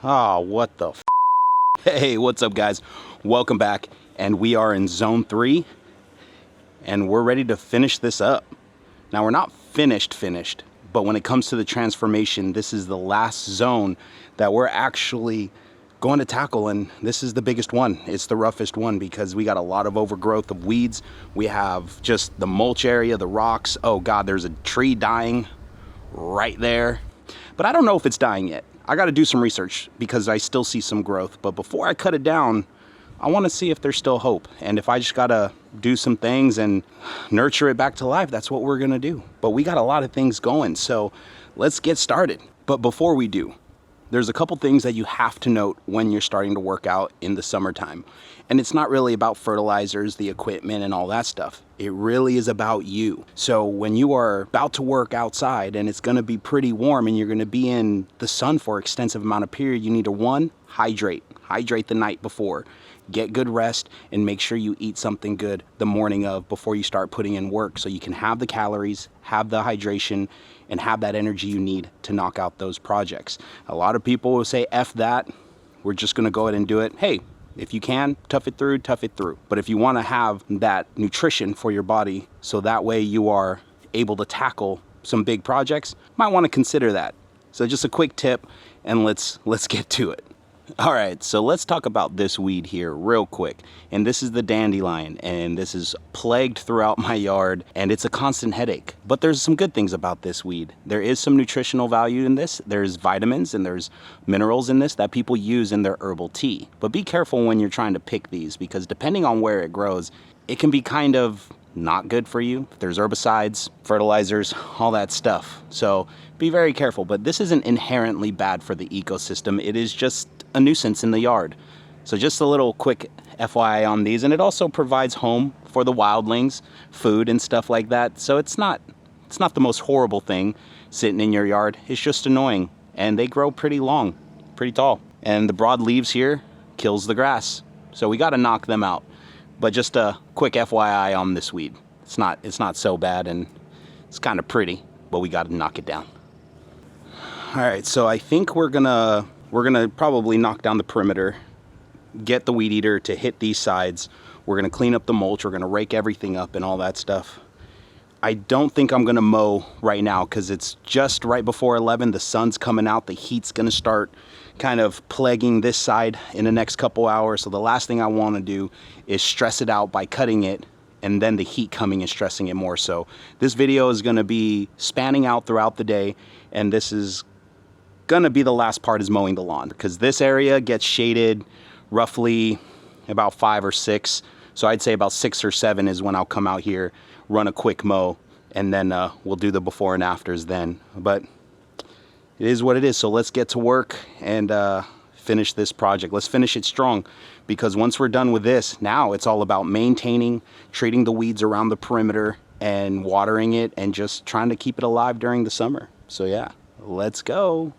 Oh, what the f? Hey, what's up guys? Welcome back, and we are in zone 3 and we're ready to finish this up. Now we're not finished, but when it comes to the transformation, this is the last zone that we're actually going to tackle, and this is the biggest one. It's the roughest one because we got a lot of overgrowth of weeds. We have just the mulch area, the rocks. Oh God, there's a tree dying right there, but I don't know if it's dying yet. I got to do some research because I still see some growth, but before I cut it down, I want to see if there's still hope. And if I just got to do some things and nurture it back to life, that's what we're going to do. But we got a lot of things going, so let's get started. But before we do, there's a couple things that you have to note when you're starting to work out in the summertime. And it's not really about fertilizers, the equipment, and all that stuff. It really is about you. So when you are about to work outside and it's going to be pretty warm and you're going to be in the sun for an extensive amount of period, you need to, one, hydrate the night before. Get good rest and make sure you eat something good the morning of before you start putting in work, so you can have the calories, have the hydration, and have that energy you need to knock out those projects. A lot of people will say, F that, we're just gonna go ahead and do it. Hey, if you can, tough it through. But if you wanna have that nutrition for your body, so that way you are able to tackle some big projects, might wanna consider that. So just a quick tip, and let's get to it. All right, so let's talk about this weed here real quick. And this is the dandelion, and this is plagued throughout my yard, and it's a constant headache. But there's some good things about this weed. There is some nutritional value in this. There's vitamins and there's minerals in this that people use in their herbal tea. But be careful when you're trying to pick these, because depending on where it grows, it can be kind of not good for you. There's herbicides, fertilizers, all that stuff. So be very careful, but this isn't inherently bad for the ecosystem. It is just a nuisance in the yard. So just a little quick FYI on these, and it also provides home for the wildlings, food and stuff like that. So it's not the most horrible thing sitting in your yard. It's just annoying, and they grow pretty long, pretty tall. And the broad leaves here kills the grass. So we got to knock them out. But just a quick FYI on this weed. It's not so bad, and it's kind of pretty, but we got to knock it down. All right, so I think we're gonna probably knock down the perimeter, get the weed eater to hit these sides. We're gonna clean up the mulch. We're gonna rake everything up and all that stuff. I don't think I'm gonna mow right now because it's just right before 11. The sun's coming out. The heat's gonna start kind of plaguing this side in the next couple hours. So the last thing I want to do is stress it out by cutting it and then the heat coming and stressing it more. So this video is going to be spanning out throughout the day, and this is going to be the last part, is mowing the lawn, because this area gets shaded roughly about 5 or 6. So I'd say about 6 or 7 is when I'll come out here, run a quick mow, and then we'll do the before and afters then. But it is what it is. So let's get to work and finish this project. Let's finish it strong, because once we're done with this, now it's all about maintaining, treating the weeds around the perimeter, and watering it, and just trying to keep it alive during the summer. So yeah, let's go.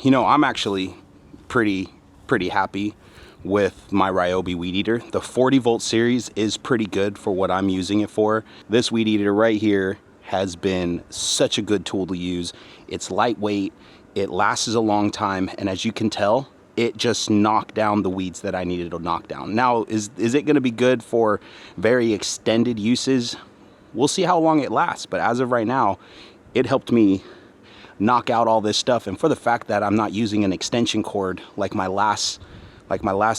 You know, I'm actually pretty happy with my Ryobi weed eater. The 40 volt series is pretty good for what I'm using it for. This weed eater right here has been such a good tool to use. It's lightweight, it lasts a long time, and as you can tell, it just knocked down the weeds that I needed to knock down. Now, is it gonna be good for very extended uses? We'll see how long it lasts, but as of right now, it helped me knock out all this stuff. And for the fact that I'm not using an extension cord like my last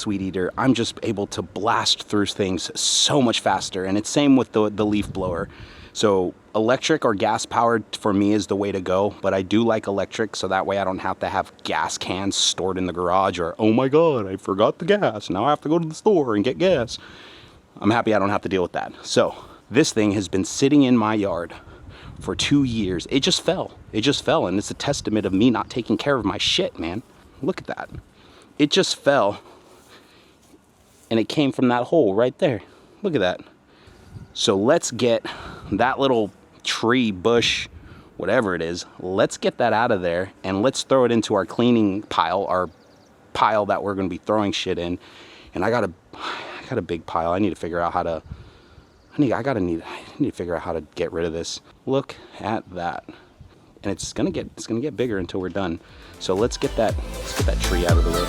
weed eater, I'm just able to blast through things so much faster. And it's same with the leaf blower. So electric or gas powered for me is the way to go, but I do like electric, so that way I don't have to have gas cans stored in the garage, or oh my god, I forgot the gas, now I have to go to the store and get gas. I'm happy I don't have to deal with that. So this thing has been sitting in my yard for 2 years. It just fell, and it's a testament of me not taking care of my shit, man. Look at that. It just fell, and it came from that hole right there. Look at that. So let's get that little tree, bush, whatever it is, let's get that out of there, and let's throw it into our cleaning pile, our pile that we're gonna be throwing shit in. And I got a big pile. I need to figure out how to, I need to figure out how to get rid of this. Look at that. And it's gonna get bigger until we're done. So let's get that tree out of the way.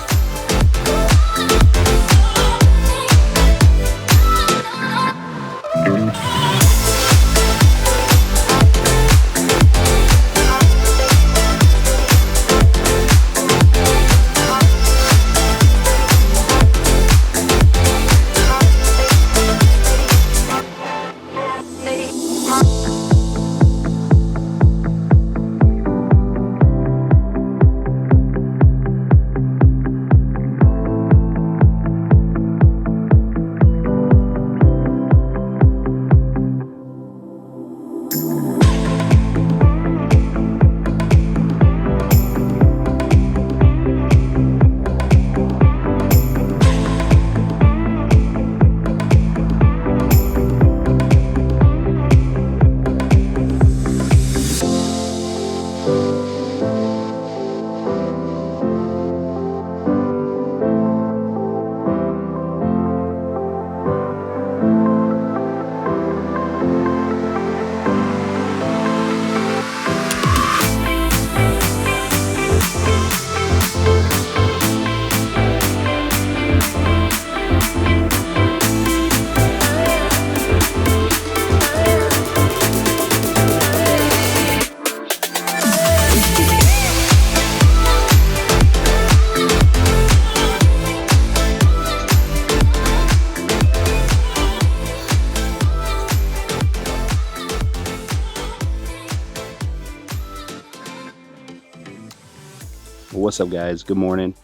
What's up, guys? Good morning.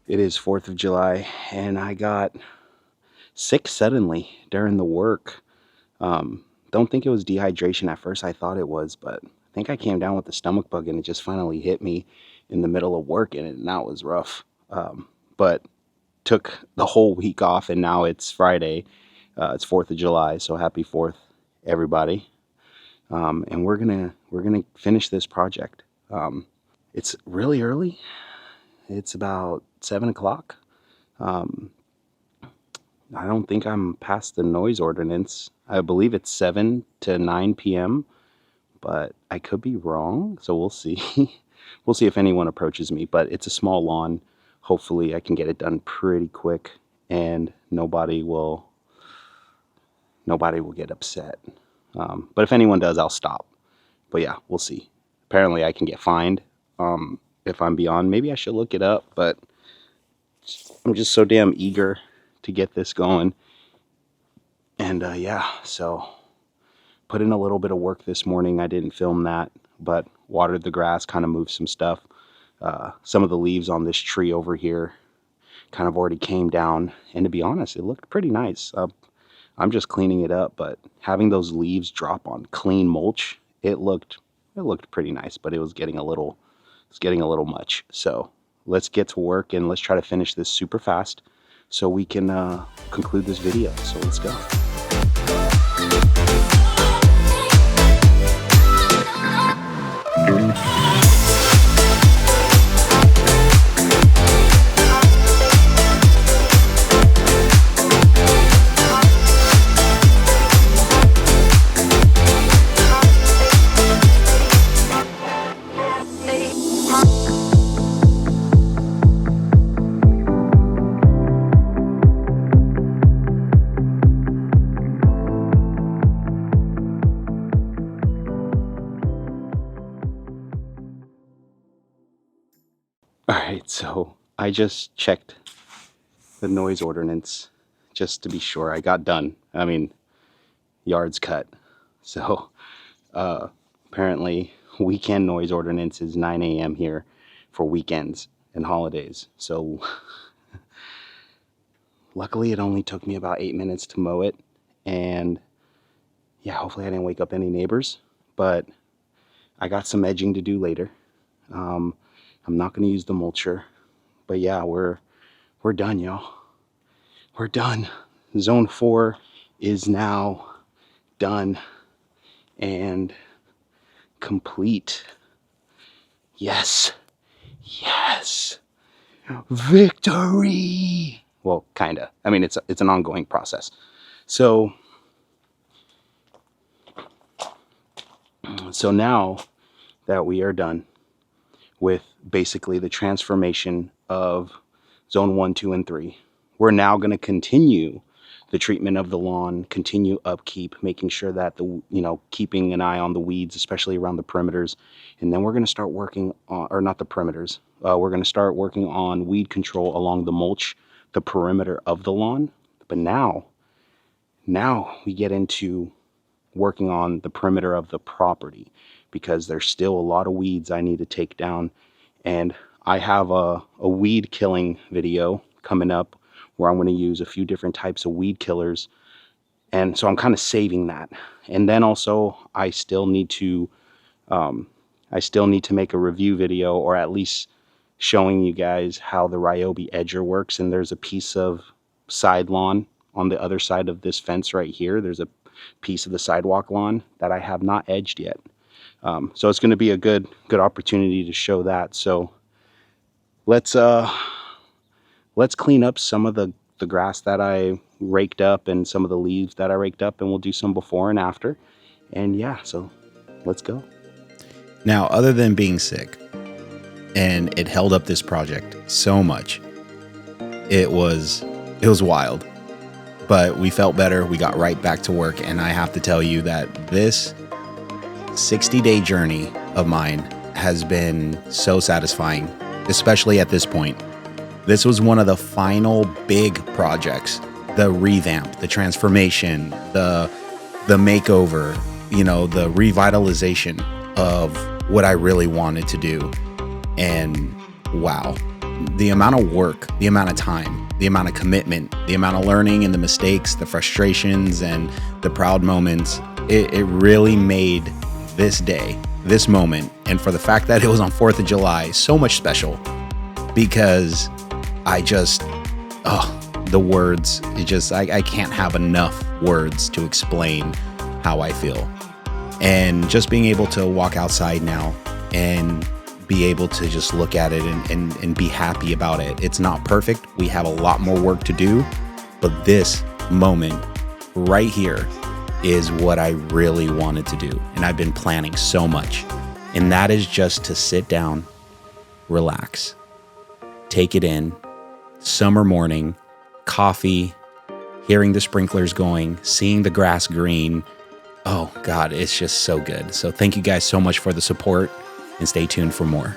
It is 4th of July, and I got sick suddenly during the work. Don't think it was dehydration at first. I thought it was, but I think I came down with the stomach bug, and it just finally hit me in the middle of work, and that was rough. But took the whole week off, and now it's Friday. It's 4th of July, so happy 4th, everybody. And we're gonna finish this project. It's really early. It's about 7 o'clock. I don't think I'm past the noise ordinance. I believe it's 7 to 9 p.m., but I could be wrong, so we'll see. We'll see if anyone approaches me, but it's a small lawn. Hopefully I can get it done pretty quick, and nobody will get upset. But if anyone does, I'll stop. But yeah, we'll see. Apparently I can get fined if I'm beyond. Maybe I should look it up, but I'm just so damn eager to get this going. And yeah, so put in a little bit of work this morning. I didn't film that, but watered the grass, kind of moved some stuff. Some of the leaves on this tree over here kind of already came down, and to be honest, it looked pretty nice. I'm just cleaning it up, but having those leaves drop on clean mulch, it looked pretty nice, but it was getting a little much. So let's get to work, and let's try to finish this super fast so we can conclude this video. So let's go. right, so I just checked the noise ordinance just to be sure. I got done. I mean, yards cut. So apparently weekend noise ordinance is 9 a.m. here for weekends and holidays. So luckily it only took me about 8 minutes to mow it. And yeah, hopefully I didn't wake up any neighbors, but I got some edging to do later. I'm not going to use the mulcher, but yeah, we're done, y'all. We're done. Zone 4 is now done and complete. Yes. Yes. Victory. Well, kinda. I mean, it's an ongoing process. So now that we are done with basically the transformation of zone 1, 2, and 3, we're now going to continue the treatment of the lawn, continue upkeep, making sure that keeping an eye on the weeds, especially around the perimeters. And then we're going to start working on, or not the perimeters, we're going to start working on weed control along the mulch, the perimeter of the lawn. But now we get into working on the perimeter of the property, because there's still a lot of weeds I need to take down. And I have a weed killing video coming up where I'm going to use a few different types of weed killers. And so I'm kind of saving that. And then also I still need to make a review video, or at least showing you guys how the Ryobi edger works. And there's a piece of side lawn on the other side of this fence right here. There's a piece of the sidewalk lawn that I have not edged yet. So it's going to be a good opportunity to show that. So let's clean up some of the grass that I raked up and some of the leaves that I raked up, and we'll do some before and after. And yeah, so let's go. Now, other than being sick, and it held up this project so much, it was wild. But we felt better. We got right back to work. And I have to tell you that this 60-day journey of mine has been so satisfying, especially at this point. This was one of the final big projects, the revamp, the transformation, the makeover, the revitalization of what I really wanted to do. And wow, the amount of work, the amount of time, the amount of commitment, the amount of learning and the mistakes, the frustrations and the proud moments, it really made this day, this moment, and for the fact that it was on 4th of July, so much special, because the words, I can't have enough words to explain how I feel. And just being able to walk outside now and be able to just look at it and be happy about it. It's not perfect. We have a lot more work to do, but this moment right here is what I really wanted to do. And I've been planning so much. And that is just to sit down, relax, take it in, summer morning, coffee, hearing the sprinklers going, seeing the grass green. Oh God, it's just so good. So thank you guys so much for the support, and stay tuned for more.